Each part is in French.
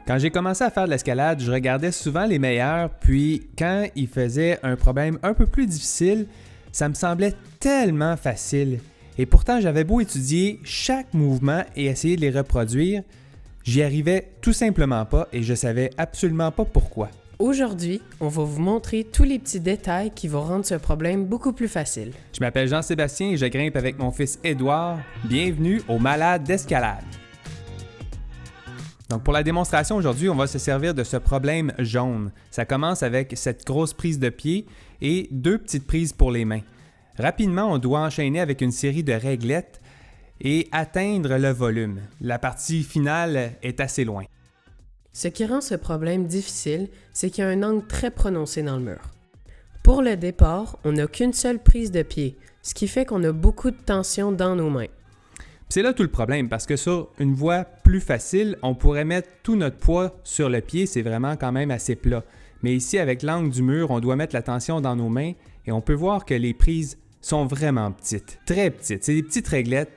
Quand j'ai commencé à faire de l'escalade, je regardais souvent les meilleurs, puis quand ils faisaient un problème un peu plus difficile, ça me semblait tellement facile. Et pourtant, j'avais beau étudier chaque mouvement et essayer de les reproduire, j'y arrivais tout simplement pas et je savais absolument pas pourquoi. Aujourd'hui, on va vous montrer tous les petits détails qui vont rendre ce problème beaucoup plus facile. Je m'appelle Jean-Sébastien et je grimpe avec mon fils Édouard. Bienvenue aux Malades d'escalade. Donc pour la démonstration aujourd'hui, on va se servir de ce problème jaune. Ça commence avec cette grosse prise de pied et 2 petites prises pour les mains. Rapidement, on doit enchaîner avec une série de réglettes et atteindre le volume. La partie finale est assez loin. Ce qui rend ce problème difficile, c'est qu'il y a un angle très prononcé dans le mur. Pour le départ, on n'a qu'une seule prise de pied, ce qui fait qu'on a beaucoup de tension dans nos mains. C'est là tout le problème, parce que sur une voie plus facile, on pourrait mettre tout notre poids sur le pied, c'est vraiment quand même assez plat. Mais ici, avec l'angle du mur, on doit mettre la tension dans nos mains et on peut voir que les prises sont vraiment petites, très petites. C'est des petites réglettes.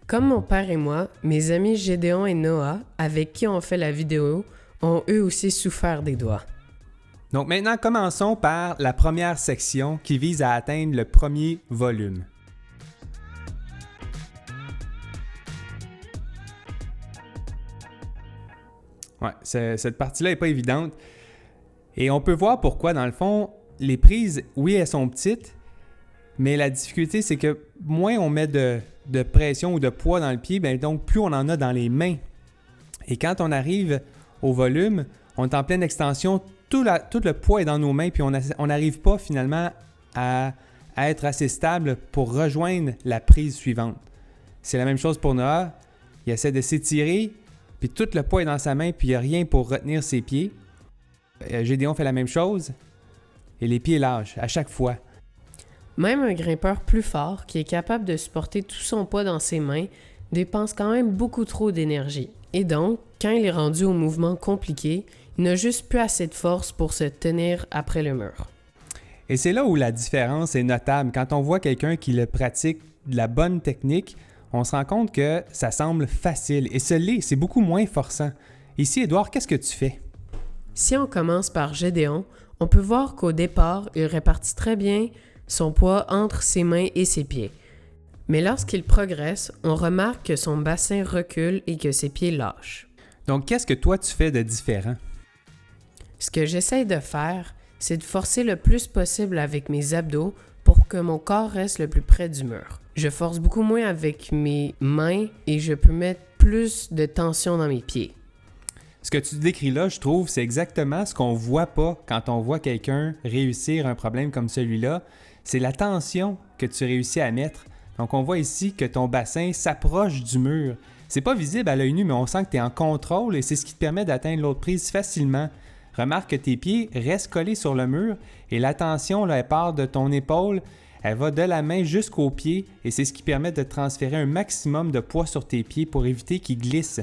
Comme mon père et moi, mes amis Gédéon et Noah, avec qui on fait la vidéo, ont eux aussi souffert des doigts. Donc maintenant, commençons par la première section qui vise à atteindre le premier volume. Ouais, cette partie-là n'est pas évidente. Et on peut voir pourquoi, dans le fond, les prises, oui, elles sont petites, mais la difficulté, c'est que moins on met de pression ou de poids dans le pied, bien, donc plus on en a dans les mains. Et quand on arrive au volume, on est en pleine extension, tout le poids est dans nos mains, puis on n'arrive pas finalement à être assez stable pour rejoindre la prise suivante. C'est la même chose pour Noah. Il essaie de s'étirer, puis tout le poids est dans sa main, puis il n'y a rien pour retenir ses pieds. Gédéon fait la même chose, et les pieds lâchent à chaque fois. Même un grimpeur plus fort, qui est capable de supporter tout son poids dans ses mains, dépense quand même beaucoup trop d'énergie. Et donc, quand il est rendu au mouvement compliqué, il n'a juste plus assez de force pour se tenir après le mur. Et c'est là où la différence est notable. Quand on voit quelqu'un qui le pratique de la bonne technique, on se rend compte que ça semble facile. Et c'est beaucoup moins forçant. Ici, Édouard, qu'est-ce que tu fais? Si on commence par Gédéon, on peut voir qu'au départ, il répartit très bien son poids entre ses mains et ses pieds. Mais lorsqu'il progresse, on remarque que son bassin recule et que ses pieds lâchent. Donc, qu'est-ce que toi, tu fais de différent? Ce que j'essaie de faire, c'est de forcer le plus possible avec mes abdos pour que mon corps reste le plus près du mur. Je force beaucoup moins avec mes mains et je peux mettre plus de tension dans mes pieds. Ce que tu décris là, je trouve, c'est exactement ce qu'on ne voit pas quand on voit quelqu'un réussir un problème comme celui-là. C'est la tension que tu réussis à mettre. Donc, on voit ici que ton bassin s'approche du mur. C'est pas visible à l'œil nu, mais on sent que tu es en contrôle et c'est ce qui te permet d'atteindre l'autre prise facilement. Remarque que tes pieds restent collés sur le mur et la tension, là, elle part de ton épaule, elle va de la main jusqu'aux pieds et c'est ce qui permet de transférer un maximum de poids sur tes pieds pour éviter qu'ils glissent.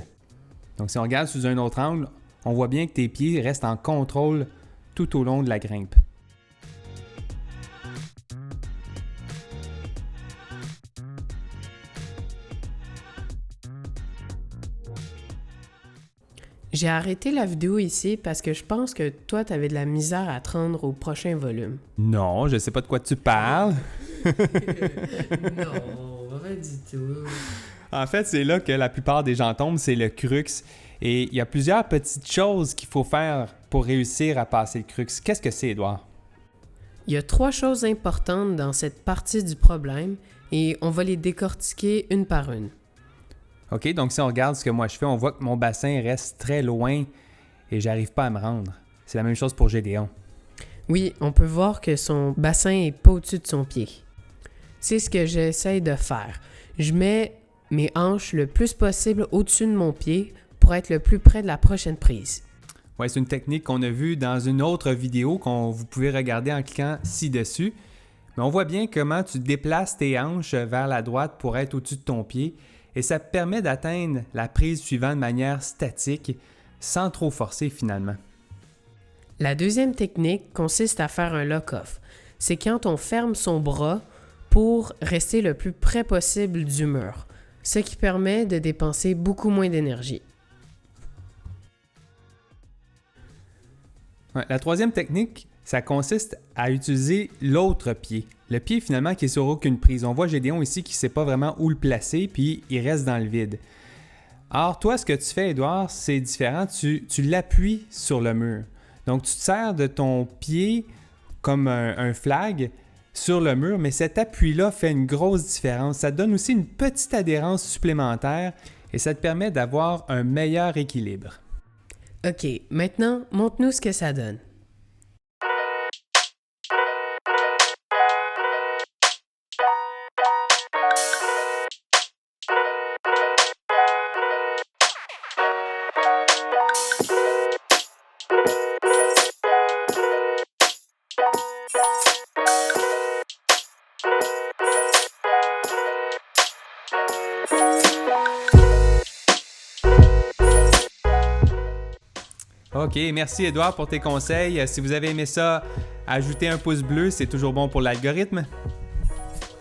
Donc, si on regarde sous un autre angle, on voit bien que tes pieds restent en contrôle tout au long de la grimpe. J'ai arrêté la vidéo ici parce que je pense que toi, tu avais de la misère à te rendre au prochain volume. Non, je sais pas de quoi tu parles. Non, pas du tout. En fait, c'est là que la plupart des gens tombent, c'est le crux. Et il y a plusieurs petites choses qu'il faut faire pour réussir à passer le crux. Qu'est-ce que c'est, Édouard? Il y a 3 choses importantes dans cette partie du problème et on va les décortiquer une par une. OK, donc si on regarde ce que moi je fais, on voit que mon bassin reste très loin et j'arrive pas à me rendre. C'est la même chose pour Gédéon. Oui, on peut voir que son bassin n'est pas au-dessus de son pied. C'est ce que j'essaie de faire. Je mets mes hanches le plus possible au-dessus de mon pied pour être le plus près de la prochaine prise. Oui, c'est une technique qu'on a vue dans une autre vidéo vous pouvez regarder en cliquant ci-dessus. Mais on voit bien comment tu déplaces tes hanches vers la droite pour être au-dessus de ton pied et ça te permet d'atteindre la prise suivante de manière statique sans trop forcer finalement. La deuxième technique consiste à faire un lock-off. C'est quand on ferme son bras pour rester le plus près possible du mur, ce qui permet de dépenser beaucoup moins d'énergie. Ouais, la troisième technique, ça consiste à utiliser l'autre pied. Le pied finalement qui est sur aucune prise. On voit Gédéon ici qui ne sait pas vraiment où le placer, puis il reste dans le vide. Alors toi, ce que tu fais, Édouard, c'est différent. Tu l'appuies sur le mur. Donc tu te sers de ton pied comme un flag sur le mur, mais cet appui-là fait une grosse différence. Ça donne aussi une petite adhérence supplémentaire et ça te permet d'avoir un meilleur équilibre. OK, maintenant, montre-nous ce que ça donne. OK, merci Édouard pour tes conseils. Si vous avez aimé ça, ajoutez un pouce bleu, c'est toujours bon pour l'algorithme.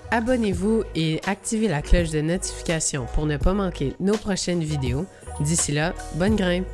Abonnez-vous et activez la cloche de notification pour ne pas manquer nos prochaines vidéos. D'ici là, bonne grimpe!